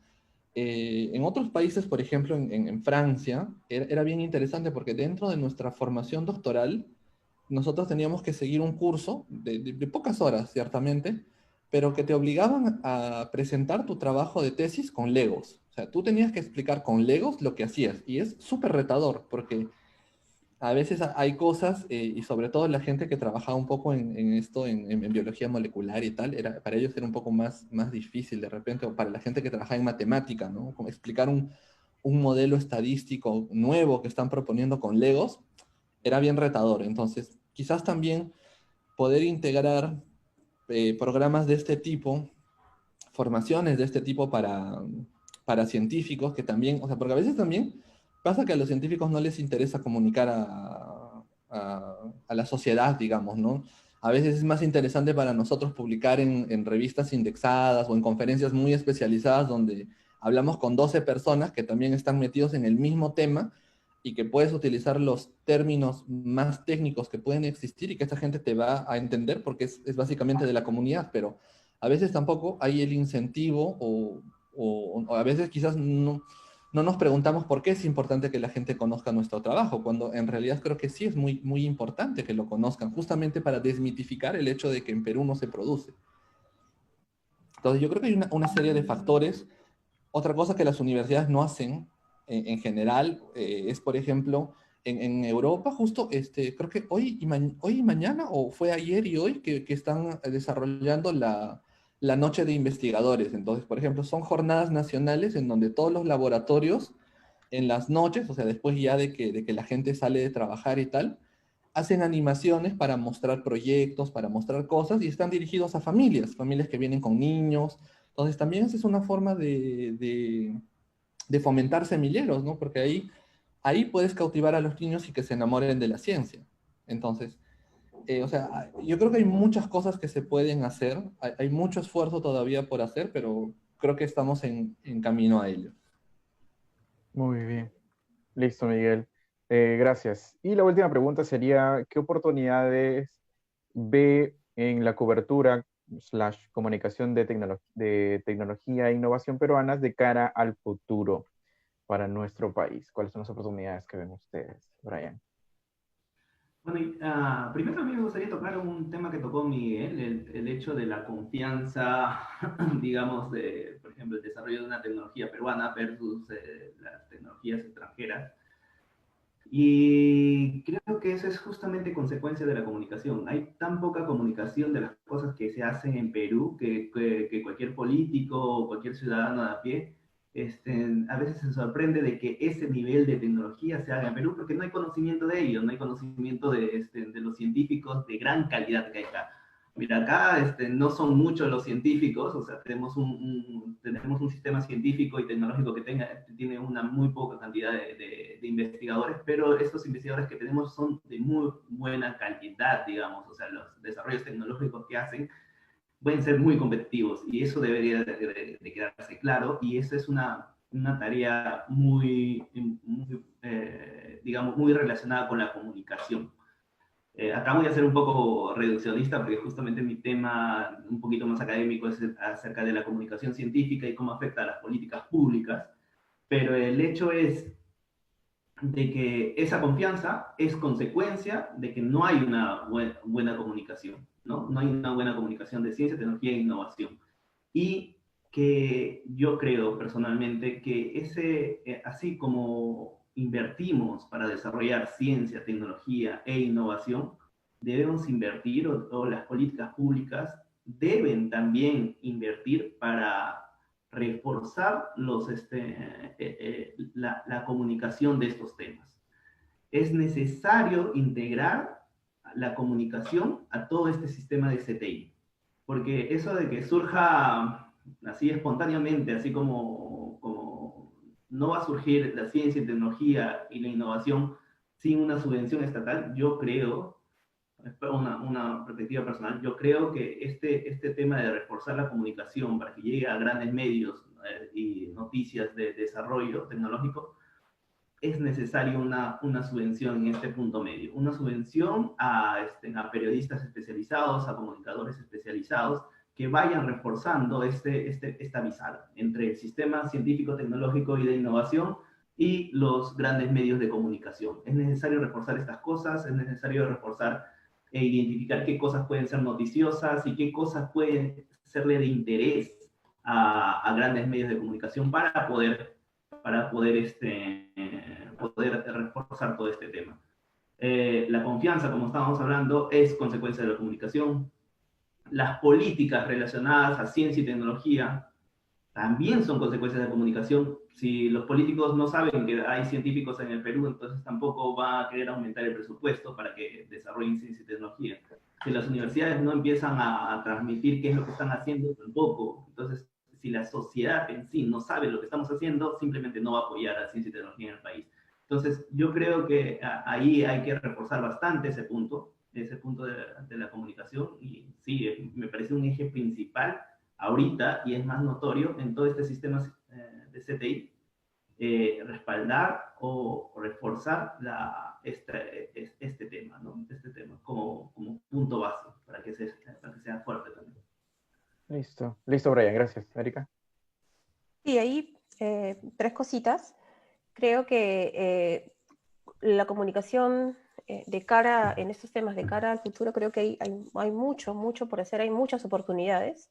En otros países, por ejemplo, en Francia, era bien interesante porque dentro de nuestra formación doctoral, nosotros teníamos que seguir un curso de pocas horas, ciertamente, pero que te obligaban a presentar tu trabajo de tesis con Legos. O sea, tú tenías que explicar con Legos lo que hacías y es súper retador porque a veces hay cosas, y sobre todo la gente que trabajaba un poco en esto, en biología molecular y tal, para ellos era un poco más difícil de repente, o para la gente que trabajaba en matemática, ¿no? Como explicar un modelo estadístico nuevo que están proponiendo con Legos, era bien retador. Entonces, quizás también poder integrar programas de este tipo, formaciones de este tipo para científicos, que también, o sea, porque a veces también pasa que a los científicos no les interesa comunicar a la sociedad, digamos, ¿no? A veces es más interesante para nosotros publicar en revistas indexadas o en conferencias muy especializadas donde hablamos con 12 personas que también están metidos en el mismo tema y que puedes utilizar los términos más técnicos que pueden existir y que esta gente te va a entender porque es básicamente de la comunidad, pero a veces tampoco hay el incentivo o a veces quizás no nos preguntamos por qué es importante que la gente conozca nuestro trabajo, cuando en realidad creo que sí es muy importante que lo conozcan, justamente para desmitificar el hecho de que en Perú no se produce. Entonces yo creo que hay una serie de factores. Otra cosa que las universidades no hacen en general es, por ejemplo, en Europa, justo creo que hoy y mañana, o fue ayer y hoy, que están desarrollando la noche de investigadores. Entonces, por ejemplo, son jornadas nacionales en donde todos los laboratorios en las noches, o sea, después ya de que la gente sale de trabajar y tal, hacen animaciones para mostrar proyectos, para mostrar cosas y están dirigidos a familias que vienen con niños. Entonces también esa es una forma de fomentar semilleros, ¿no? Porque ahí puedes cautivar a los niños y que se enamoren de la ciencia. Entonces, o sea, yo creo que hay muchas cosas que se pueden hacer, hay mucho esfuerzo todavía por hacer, pero creo que estamos en camino a ello. Muy bien. Listo, Miguel. Gracias. Y la última pregunta sería, ¿qué oportunidades ve en la cobertura slash comunicación de tecnología e innovación peruanas de cara al futuro para nuestro país? ¿Cuáles son las oportunidades que ven ustedes, Brian? Bueno, primero a mí me gustaría tocar un tema que tocó Miguel, el hecho de la confianza, digamos, por ejemplo, el desarrollo de una tecnología peruana versus las tecnologías extranjeras. Y creo que eso es justamente consecuencia de la comunicación. Hay tan poca comunicación de las cosas que se hacen en Perú que cualquier político o cualquier ciudadano de a pie a veces se sorprende de que ese nivel de tecnología se haga en Perú porque no hay conocimiento de ello, no hay conocimiento de los científicos de gran calidad que hay acá. Mira, acá no son muchos los científicos, o sea, tenemos un sistema científico y tecnológico que tiene una muy poca cantidad de investigadores, pero estos investigadores que tenemos son de muy buena calidad, digamos, o sea, los desarrollos tecnológicos que hacen pueden ser muy competitivos y eso debería de quedarse claro y esa es una tarea muy digamos, muy relacionada con la comunicación. Acá voy a ser un poco reduccionista porque justamente mi tema un poquito más académico es acerca de la comunicación científica y cómo afecta a las políticas públicas, pero el hecho es de que esa confianza es consecuencia de que no hay una buena comunicación, ¿no? No hay una buena comunicación de ciencia, tecnología e innovación. Y que yo creo personalmente que así como invertimos para desarrollar ciencia, tecnología e innovación, debemos invertir o las políticas públicas deben también invertir para reforzar la comunicación de estos temas. Es necesario integrar la comunicación a todo este sistema de CTI, porque eso de que surja así espontáneamente, así como no va a surgir la ciencia y tecnología y la innovación sin una subvención estatal, yo creo, una perspectiva personal, yo creo que este tema de reforzar la comunicación para que llegue a grandes medios y noticias de desarrollo tecnológico, es necesaria una subvención en este punto medio, una subvención a periodistas especializados, a comunicadores especializados, que vayan reforzando esta bisagra entre el sistema científico, tecnológico y de innovación y los grandes medios de comunicación. Es necesario reforzar estas cosas, es necesario reforzar e identificar qué cosas pueden ser noticiosas y qué cosas pueden serle de interés a grandes medios de comunicación para poder poder reforzar todo este tema. La confianza, como estábamos hablando, es consecuencia de la comunicación. Las políticas relacionadas a ciencia y tecnología también son consecuencias de la comunicación. Si los políticos no saben que hay científicos en el Perú, entonces tampoco va a querer aumentar el presupuesto para que desarrollen ciencia y tecnología. Si las universidades no empiezan a transmitir qué es lo que están haciendo, tampoco. Entonces, si la sociedad en sí no sabe lo que estamos haciendo, simplemente no va a apoyar a ciencia y tecnología en el país. Entonces, yo creo que ahí hay que reforzar bastante ese punto de la comunicación, y sí, me parece un eje principal ahorita y es más notorio en todo este sistema de CTI, respaldar o reforzar este tema, ¿no? Este tema como punto base para que sea fuerte también. Listo, listo, Brian, gracias. Erika. Sí, ahí tres cositas. Creo que la comunicación en estos temas de cara al futuro, creo que hay mucho por hacer, hay muchas oportunidades.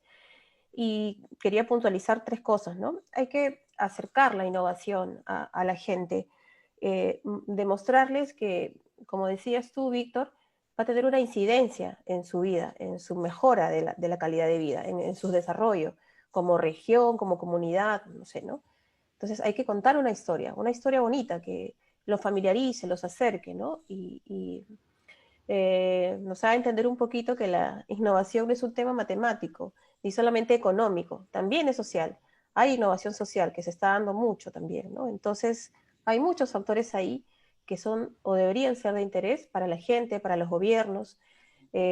Y quería puntualizar tres cosas, ¿no? Hay que acercar la innovación a la gente, demostrarles que, como decías tú, Víctor, va a tener una incidencia en su vida, en su mejora de la calidad de vida, en su desarrollo, como región, como comunidad, no sé, ¿no? Entonces hay que contar una historia bonita, que los familiarice, los acerque, ¿no? Y nos haga entender un poquito que la innovación no es un tema matemático, ni solamente económico, también es social. Hay innovación social que se está dando mucho también, ¿no? Entonces, hay muchos factores ahí que son o deberían ser de interés para la gente, para los gobiernos,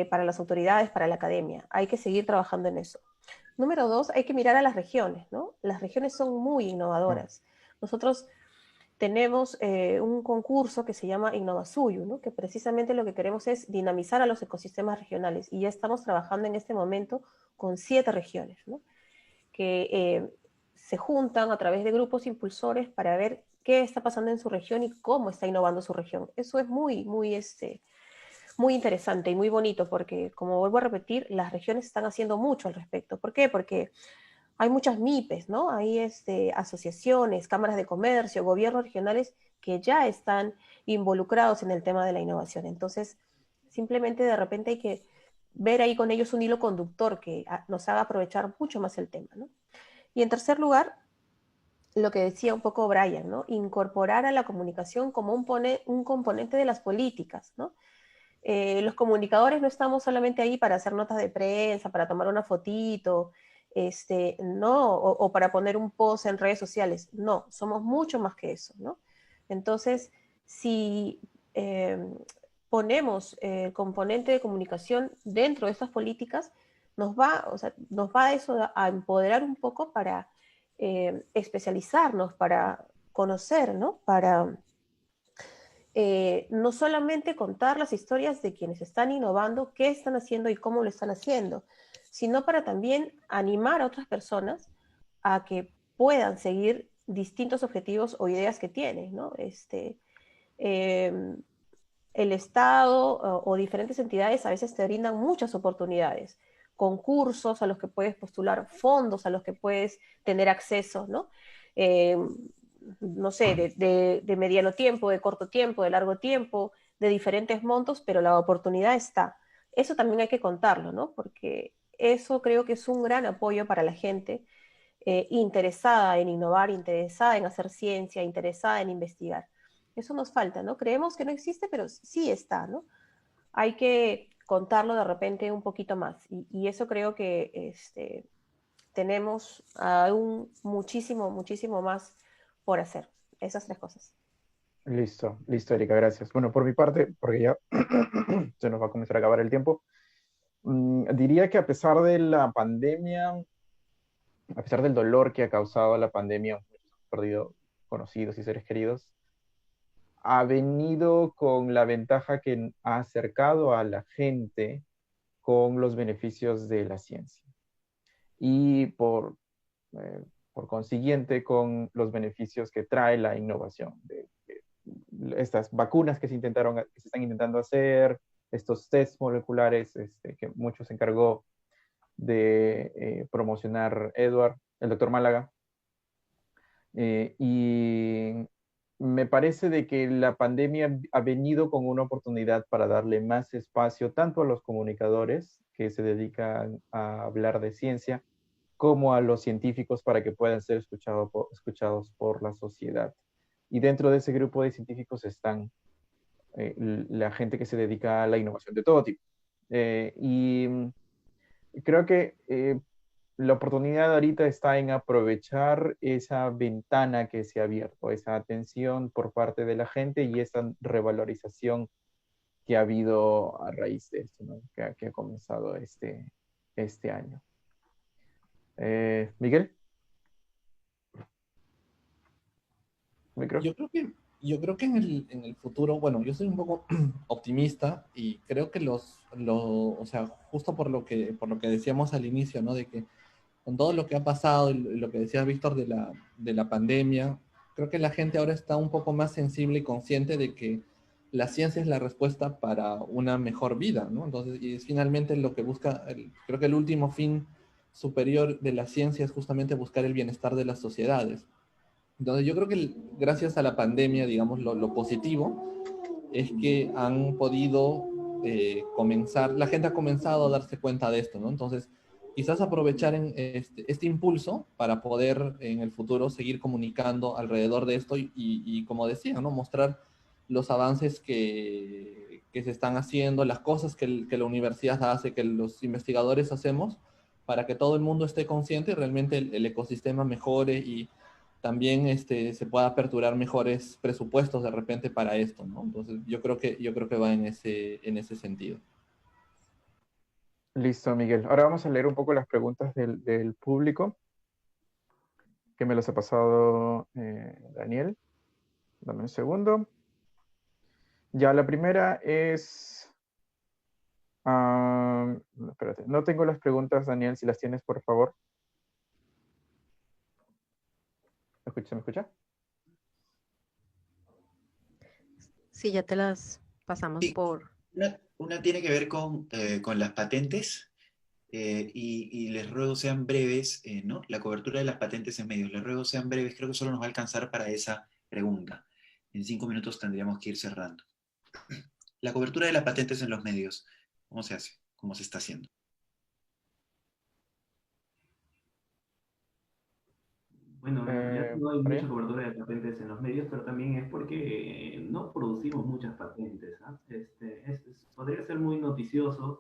para las autoridades, para la academia. Hay que seguir trabajando en eso. Número dos, hay que mirar a las regiones, ¿no? Las regiones son muy innovadoras. Nosotros tenemos un concurso que se llama Innovasuyu, ¿no? Que precisamente lo que queremos es dinamizar a los ecosistemas regionales, y ya estamos trabajando en este momento con 7 regiones, ¿no? Que se juntan a través de grupos impulsores para ver qué está pasando en su región y cómo está innovando su región. Eso es muy interesante y muy bonito porque, como vuelvo a repetir, las regiones están haciendo mucho al respecto. ¿Por qué? Porque hay muchas MIPES, ¿no? Hay asociaciones, cámaras de comercio, gobiernos regionales que ya están involucrados en el tema de la innovación. Entonces, simplemente de repente hay que ver ahí con ellos un hilo conductor que nos haga aprovechar mucho más el tema, ¿no? Y en tercer lugar, lo que decía un poco Brian, ¿no? Incorporar a la comunicación como un componente de las políticas, ¿no? Los comunicadores no estamos solamente ahí para hacer notas de prensa, para tomar una fotito, no, o para poner un post en redes sociales. No, somos mucho más que eso, ¿no? Entonces, si ponemos el componente de comunicación dentro de estas políticas, nos va eso a empoderar un poco para especializarnos, para conocer, ¿no? Para no solamente contar las historias de quienes están innovando, qué están haciendo y cómo lo están haciendo, sino para también animar a otras personas a que puedan seguir distintos objetivos o ideas que tienen, ¿no? El Estado o diferentes entidades a veces te brindan muchas oportunidades, concursos a los que puedes postular, fondos a los que puedes tener acceso, ¿no? Eh, no sé, de mediano tiempo, de corto tiempo, de largo tiempo, de diferentes montos, pero la oportunidad está. Eso también hay que contarlo, ¿no? Porque eso creo que es un gran apoyo para la gente interesada en innovar, interesada en hacer ciencia, interesada en investigar. Eso nos falta, ¿no? Creemos que no existe, pero sí está, ¿no? Hay que contarlo de repente un poquito más. Y eso creo que tenemos aún muchísimo, muchísimo más por hacer. Esas tres cosas. Listo, listo, Erika, gracias. Bueno, por mi parte, porque ya se nos va a comenzar a acabar el tiempo, diría que a pesar de la pandemia, a pesar del dolor que ha causado la pandemia, muchos han perdido conocidos y seres queridos, ha venido con la ventaja que ha acercado a la gente con los beneficios de la ciencia y por consiguiente con los beneficios que trae la innovación. Estas vacunas que que se están intentando hacer, estos test moleculares que mucho se encargó de promocionar Edward, el doctor Málaga. Y me parece de que la pandemia ha venido con una oportunidad para darle más espacio tanto a los comunicadores que se dedican a hablar de ciencia, como a los científicos para que puedan ser escuchados por la sociedad. Y dentro de ese grupo de científicos están la gente que se dedica a la innovación de todo tipo. Y creo que la oportunidad ahorita está en aprovechar esa ventana que se ha abierto, esa atención por parte de la gente y esa revalorización que ha habido a raíz de esto, ¿no? Que ha comenzado este año. Miguel, micro. Yo creo que en el futuro, bueno, yo soy un poco optimista y creo que o sea, justo por lo que decíamos al inicio, ¿no? De que con todo lo que ha pasado y lo que decías, Víctor, de la pandemia, creo que la gente ahora está un poco más sensible y consciente de que la ciencia es la respuesta para una mejor vida, ¿no? Entonces, y es finalmente lo que busca, creo que el último fin superior de la ciencia es justamente buscar el bienestar de las sociedades. Entonces, yo creo que gracias a la pandemia, digamos, lo positivo es que han podido comenzar, la gente ha comenzado a darse cuenta de esto, ¿no? Entonces, quizás aprovechar este impulso para poder en el futuro seguir comunicando alrededor de esto y como decía, ¿no? Mostrar los avances que se están haciendo, las cosas que la universidad hace, que los investigadores hacemos, para que todo el mundo esté consciente y realmente el ecosistema mejore y también se pueda aperturar mejores presupuestos de repente para esto, ¿no? Entonces yo creo que va en ese sentido. Listo, Miguel. Ahora vamos a leer un poco las preguntas del público, que me las ha pasado Daniel. Dame un segundo. Ya, la primera es... espérate, no tengo las preguntas, Daniel, si las tienes, por favor. ¿Me escucha? Sí, ya te las pasamos Sí, por... una tiene que ver con las patentes y les ruego sean breves, ¿no? La cobertura de las patentes en medios. Les ruego sean breves, creo que solo nos va a alcanzar para esa pregunta. En 5 minutos tendríamos que ir cerrando. La cobertura de las patentes en los medios, ¿cómo se hace? ¿Cómo se está haciendo? Bueno, en realidad no hay mucha Brian. cobertura de patentes en los medios, pero también es porque no producimos muchas patentes. ¿Ah? Podría ser muy noticioso,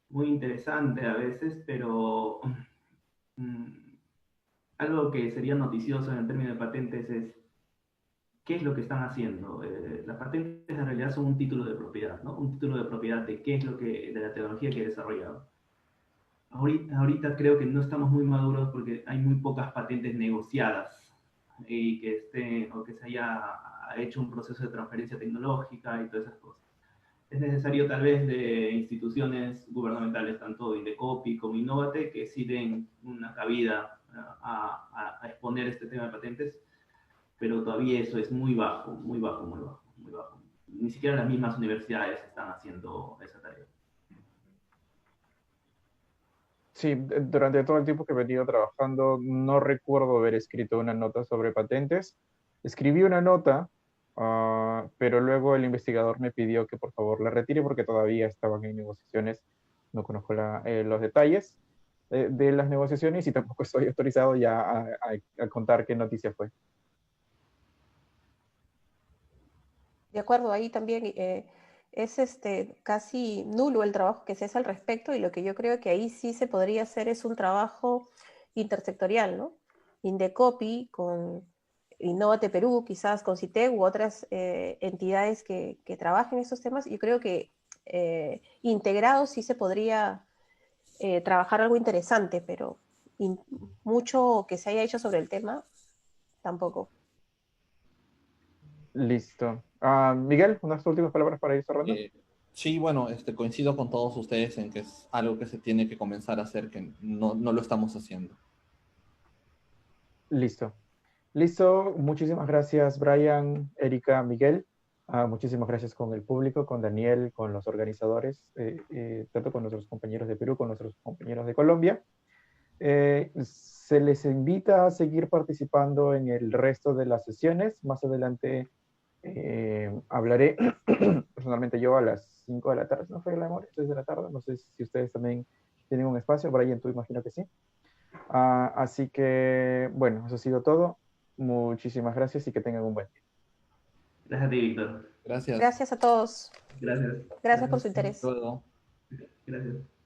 muy interesante a veces, pero mm, algo que sería noticioso en el término de patentes es qué es lo que están haciendo. Las patentes en realidad son un título de propiedad, ¿no? Un título de propiedad de qué es lo que, de la tecnología que he desarrollado. Ahorita creo que no estamos muy maduros porque hay muy pocas patentes negociadas y que estén o que se haya ha hecho un proceso de transferencia tecnológica y todas esas cosas. Es necesario tal vez de instituciones gubernamentales, tanto Indecopi como Innovate, que sí den una cabida a exponer este tema de patentes, pero todavía eso es muy bajo, muy bajo, muy bajo, muy bajo. Ni siquiera las mismas universidades están haciendo esa tarea. Sí, durante todo el tiempo que he venido trabajando, no recuerdo haber escrito una nota sobre patentes. Escribí una nota, pero luego el investigador me pidió que por favor la retire porque todavía estaban en negociaciones. No conozco los detalles de las negociaciones y tampoco estoy autorizado ya a contar qué noticia fue. De acuerdo, ahí también es casi nulo el trabajo que se hace al respecto y lo que yo creo que ahí sí se podría hacer es un trabajo intersectorial, ¿no? Indecopi con Innovate Perú, quizás con CITEC u otras entidades que trabajen estos temas. Yo creo que integrados sí se podría trabajar algo interesante, pero mucho que se haya hecho sobre el tema, tampoco. Listo. Miguel, unas últimas palabras para ir cerrando. Sí, bueno, coincido con todos ustedes en que es algo que se tiene que comenzar a hacer, que no lo estamos haciendo. Listo. Listo. Muchísimas gracias, Brian, Erika, Miguel. Muchísimas gracias con el público, con Daniel, con los organizadores, tanto con nuestros compañeros de Perú, con nuestros compañeros de Colombia. Se les invita a seguir participando en el resto de las sesiones. Más adelante hablaré personalmente yo a las 5 de la tarde, ¿no fue el amor? 6 de la tarde, no sé si ustedes también tienen un espacio, Brian, tú imagino que sí. Así que, bueno, eso ha sido todo. Muchísimas gracias y que tengan un buen día. Gracias a ti, Víctor. Gracias. Gracias a todos. Gracias. Gracias por su interés. Hasta luego. Gracias.